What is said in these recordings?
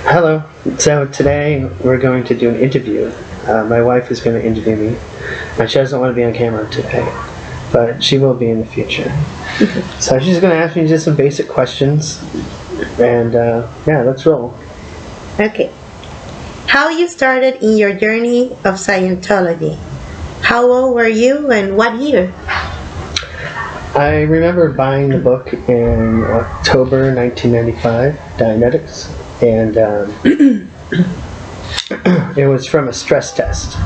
Hello. So today we're going to do an interview. My wife is going to interview me, and she doesn't want to be on camera today, but she will be in the future. So she's going to ask me just some basic questions, and yeah, let's roll. Okay. How you started in your journey of Scientology? How old were you and what year? I remember buying the book in October 1995, Dianetics, and it was from a stress test.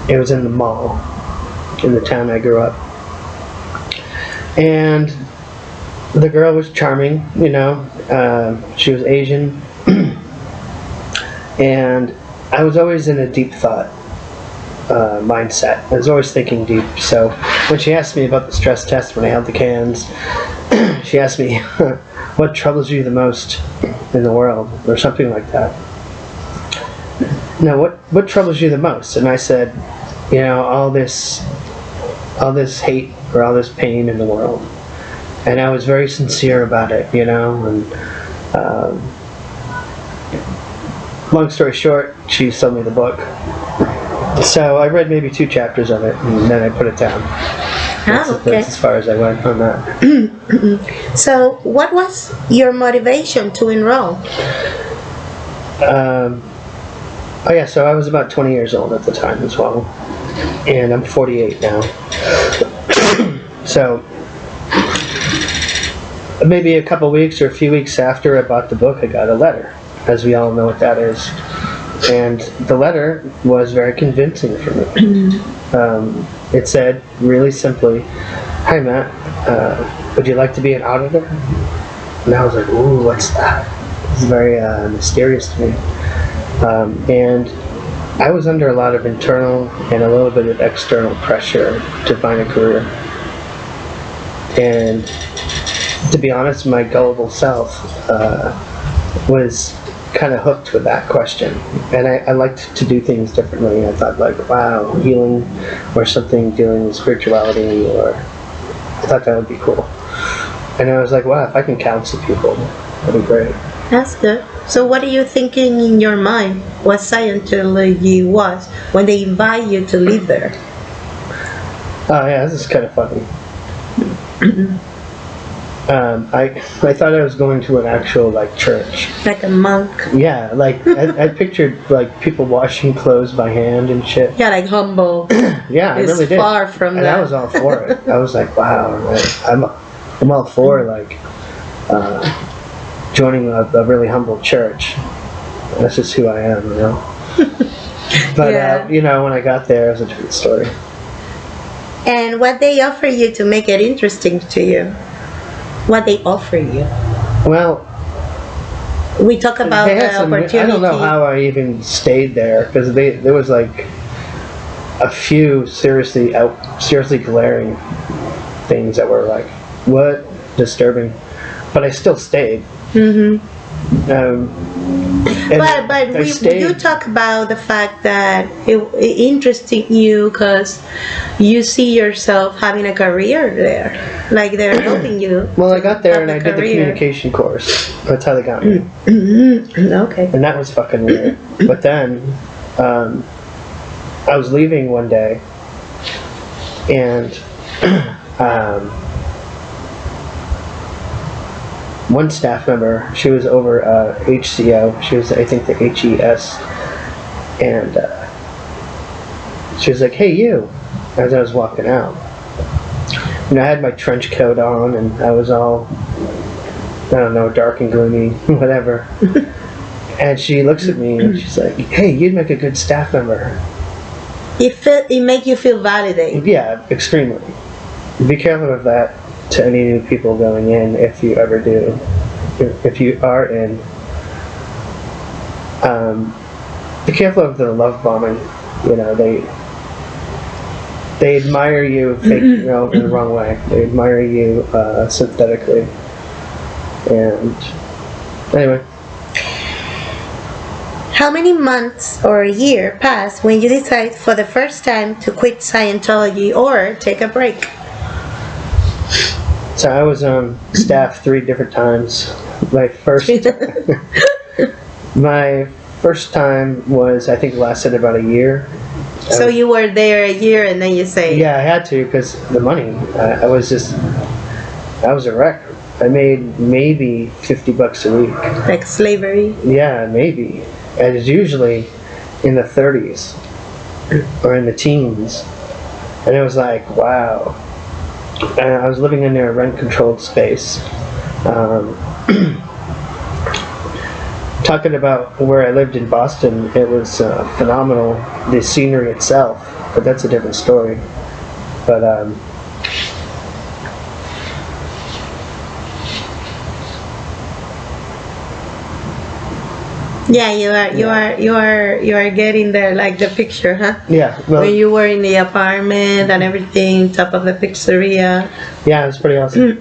It was in the mall in the town I grew up. And the girl was charming, you know. She was Asian. And I was always in a deep thought mindset. I was always thinking deep. So when she asked me about the stress test, when I held the cans, she asked me, what troubles you the most in the world, or something like that. No, what troubles you the most? And I said, you know, all this hate or all this pain in the world. And I was very sincere about it, you know. And long story short, she sold me the book. So I read maybe 2 chapters of it, and then I put it down. That's as far as I went on that. So what was your motivation to enroll? Oh yeah, so I was about 20 years old at the time as well, and I'm 48 now. So maybe a couple weeks or a few weeks after I bought the book, I got a letter, as we all know what that is. And the letter was very convincing for me. It said, really simply, "Hi Matt, would you like to be an auditor?" And I was like, ooh, what's that? It's very mysterious to me. And I was under a lot of internal and a little bit of external pressure to find a career. And to be honest, my gullible self was kind of hooked with that question, and I liked to do things differently. I thought, like, wow, healing or something dealing with spirituality, or I thought that would be cool. And I was like, wow, if I can counsel people, that'd be great. That's good. So what are you thinking in your mind what Scientology was when they invite you to live there? Oh yeah, this is kind of funny. I thought I was going to an actual, like, church. Like a monk? Yeah, like, I pictured, like, people washing clothes by hand and shit. Yeah, like humble. Yeah, I really did. It's far from and that. I was all for it. I was like, wow, I'm all for, like, joining a really humble church. That's just who I am, you know? But, yeah. You know, when I got there, it was a different story. And what they offer you to make it interesting to you? What they offer you? Well, we talk about the opportunity. I don't know how I even stayed there, because there was like a few seriously glaring things that were like, what? Disturbing. But I still stayed. But we do talk about the fact that it interesting you because you see yourself having a career there, like they're helping you. Well, I got there and I did the communication course. That's how they got me. Okay. And that was fucking weird. But then I was leaving one day, and one staff member, she was over HCO, she was, I think, the HES, and she was like, hey, you, as I was walking out. And I had my trench coat on, and I was all, I don't know, dark and gloomy, whatever. And she looks at me, and she's like, hey, you'd make a good staff member. It make you feel validated. Yeah, extremely. Be careful of that to any new people going in, if you ever do. If you are in, be careful of the love bombing. You know, they admire you in the wrong way. They admire you synthetically. And anyway. How many months or a year passed when you decided for the first time to quit Scientology or take a break? So I was on staff 3 different times. My first My first time was, I think, lasted about a year. So you were there a year and then you say... Yeah, I had to because the money. I was a wreck. I made maybe $50 a week. Like slavery? Yeah, maybe. And it's usually in the 30s or in the teens. And it was like, wow. And I was living in a rent-controlled space. Talking about where I lived in Boston, it was phenomenal, the scenery itself, but that's a different story. But yeah, you are getting there, like the picture, huh? Yeah. Well, when you were in the apartment and everything, top of the pizzeria. Yeah, it was pretty awesome.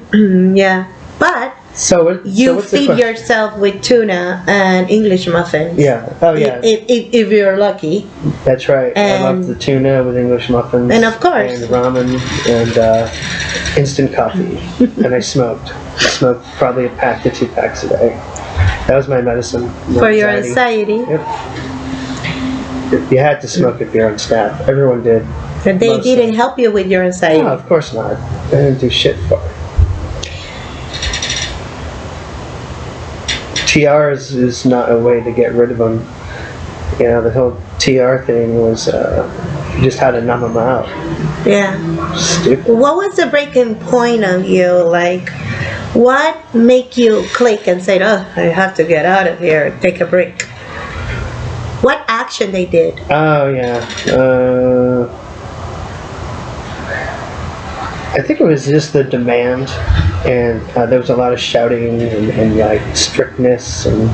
Yeah, but you feed yourself with tuna and English muffins. Yeah. Oh yeah. If you're lucky. That's right. And I love the tuna with English muffins. And of course. And ramen and instant coffee. And I smoked. Probably a pack to 2 packs a day. That was my medicine. For your anxiety. Yep. You had to smoke if you're on staff. Everyone did. But they didn't help you with your anxiety. No, of course not. They didn't do shit for it. TRs is not a way to get rid of them. You know, the whole TR thing was you just had to numb them out. Yeah. Stupid. What was the breaking point of you? Like, what make you click and say, oh, I have to get out of here, take a break? What action they did? Oh, yeah. I think it was just the demand, and there was a lot of shouting and like strictness, and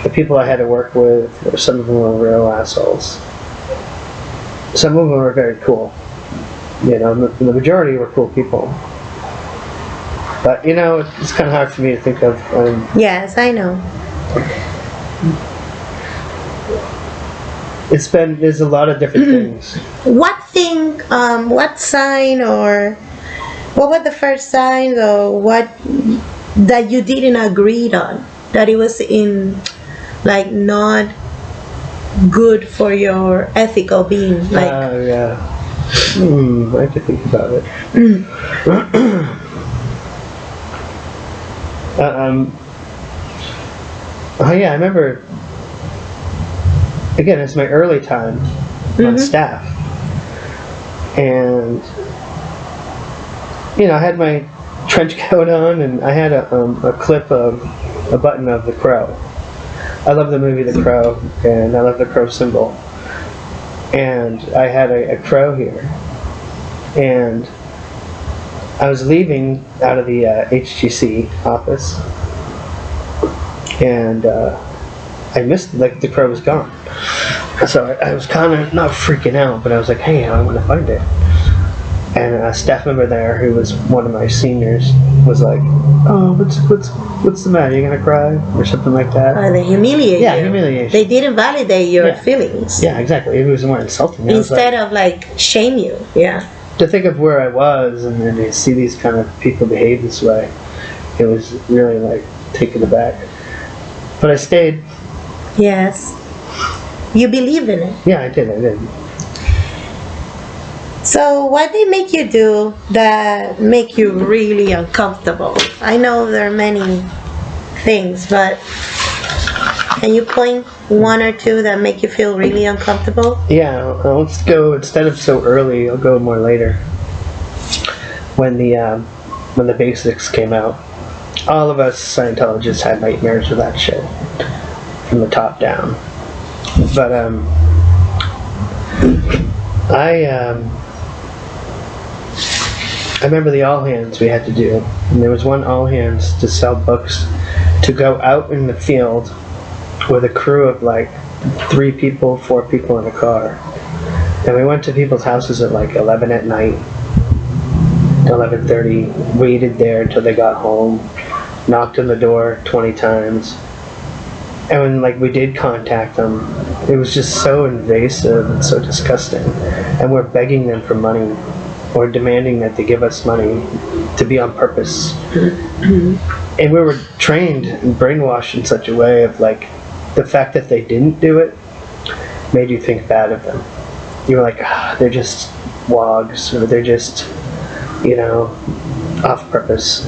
the people I had to work with, some of them were real assholes. Some of them were very cool. You know, the majority were cool people. But, you know, it's kind of hard for me to think of. Yes, I know. There's a lot of different things. What thing, what sign, or what was the first sign, or what that you didn't agree on, that it was like not good for your ethical being? Like, yeah. I have to think about it. Oh yeah, I remember. Again, it's my early time on staff, and you know, I had my trench coat on, and I had a clip of a button of The Crow. I love the movie The Crow, and I love the crow symbol. And I had a crow here, and I was leaving out of the HGC office, and I missed, like, the crow was gone. So I was kind of not freaking out, but I was like, hey, I want to find it. And a staff member there, who was one of my seniors, was like, oh, what's the matter? You gonna cry or something like that? They humiliate you. Yeah, humiliation. They didn't validate your feelings. Yeah, exactly. It was more insulting. Instead of like shame you. Yeah. To think of where I was and then to see these kind of people behave this way, it was really like taken aback. But I stayed. Yes. You believe in it. Yeah, I did. So what they make you do that make you really uncomfortable? I know there are many things, but can you point one or two that make you feel really uncomfortable? Yeah, let's go, instead of so early, I'll go more later. When the basics came out, all of us Scientologists had nightmares with that shit from the top down. But I remember the all hands we had to do, and there was one all hands to sell books, to go out in the field with a crew of like 3 people, 4 people in a car, and we went to people's houses at like 11 at night, 11:30, waited there until they got home, knocked on the door 20 times, and when like we did contact them, it was just so invasive and so disgusting, and we're begging them for money or demanding that they give us money to be on purpose. And we were trained and brainwashed in such a way of like, the fact that they didn't do it made you think bad of them. You were like, they're just wogs, or they're just, off purpose.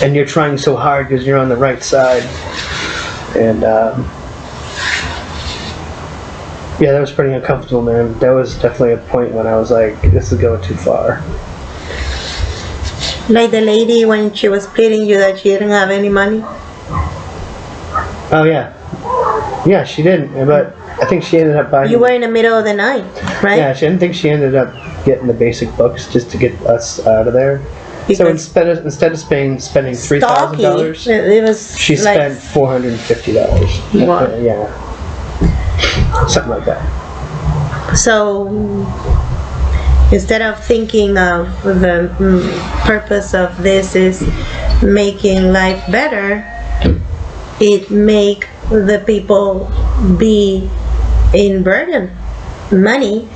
And you're trying so hard because you're on the right side. And, yeah, that was pretty uncomfortable, man. That was definitely a point when I was like, this is going too far. Like the lady when she was pleading you that she didn't have any money? Oh, yeah. Yeah, she didn't, but I think she ended up buying... You were in the middle of the night, right? Yeah, I didn't think she ended up getting the basic books just to get us out of there. Because so instead of spending $3,000, it was she spent $450. Wow. Yeah. Something like that. So instead of thinking of the purpose of this is making life better, it make the people be in burden, money,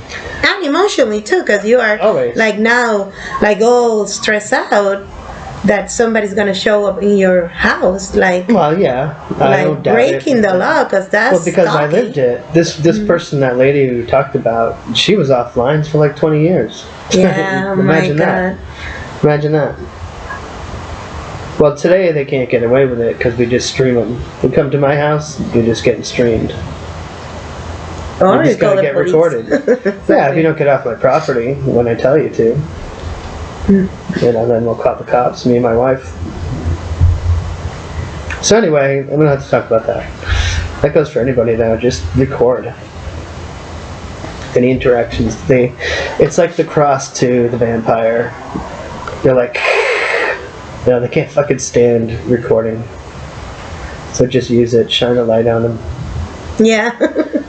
and emotionally too, because you are always all stressed out that somebody's gonna show up in your house, well, yeah, I don't doubt breaking the law, because that's because stalking. I lived it. This person, that lady who talked about, she was off lines for like 20 years. Yeah, Imagine that. Imagine that. Well, today they can't get away with it because we just stream them. You come to my house, you're just getting streamed. Or you just gotta get police. recorded. Yeah, if you don't get off my property when I tell you to. Then we'll call the cops, me and my wife. So anyway, I'm gonna have to talk about that. That goes for anybody though, just record. Any interactions. It's like the cross to the vampire. They're like, they can't fucking stand recording. So just use it, shine a light on them. Yeah.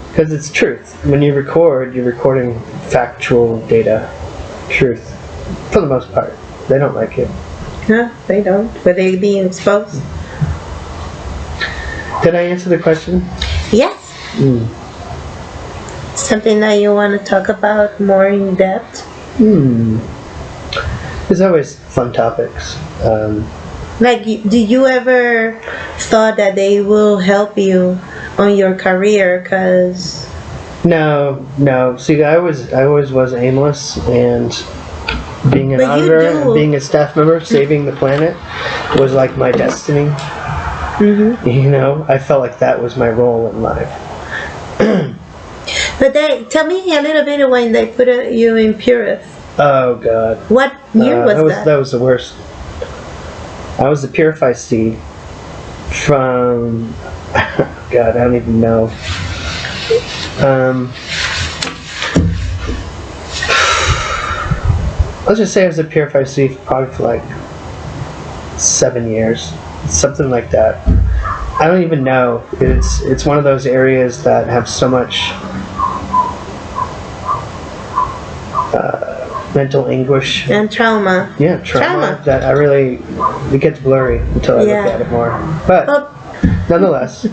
Because it's truth. When you record, you're recording factual data. Truth. For the most part. They don't like it. No, they don't. But they being exposed. Did I answer the question? Yes. Something that you want to talk about more in depth? There's always fun topics. Do you ever thought that they will help you on your career? Cause No. See, I always was aimless, and being an But you auditor do. and being a staff member, saving the planet, was like my destiny. I felt like that was my role in life. But tell me a little bit when they put you in Purif. Oh God. What year was that? That was the worst. I was the Purify seed from God, I don't even know. Let's just say I was a Purify seed probably for like 7 years, something like that. I don't even know. It's one of those areas that have so much mental anguish And trauma. Yeah, trauma. That it gets blurry until I look at it more. But nonetheless,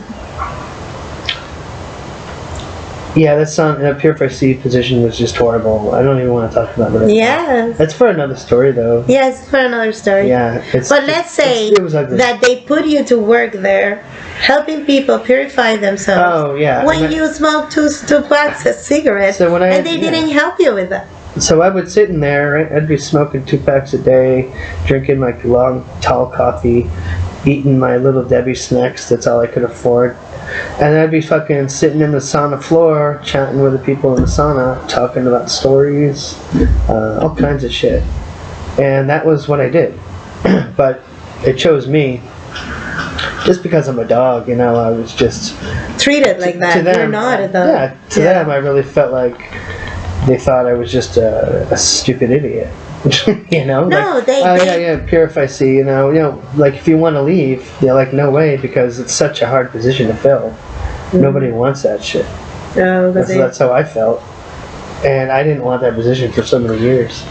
that song in a Purify seed position was just horrible. I don't even want to talk about it. Yeah. That's for another story, though. Yes, for another story. Yeah. But let's say it was ugly. that they put you to work there, helping people purify themselves. Oh, yeah. When you smoke two packs of cigarettes, So and they didn't help you with that. So I would sit in there, right? I'd be smoking 2 packs a day, drinking like long, tall coffee, eating my little Debbie snacks. That's all I could afford. And I'd be fucking sitting in the sauna floor, chatting with the people in the sauna, talking about stories, all kinds of shit. And that was what I did. But it chose me. Just because I'm a dog, I was just... treated like that. To them, You're not a dog. Yeah, to them I really felt like they thought I was just a stupid idiot. No, they Purify C, like if you want to leave, they're like, no way, because it's such a hard position to fill. Nobody wants that shit. Oh, that's how I felt. And I didn't want that position for so many years.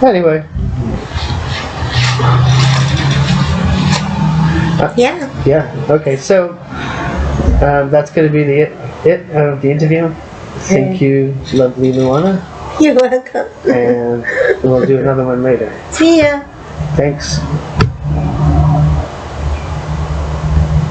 Anyway. Yeah, okay, so that's going to be it of the interview. Thank you, lovely Luana. You're welcome. And we'll do another one later. See ya. Thanks.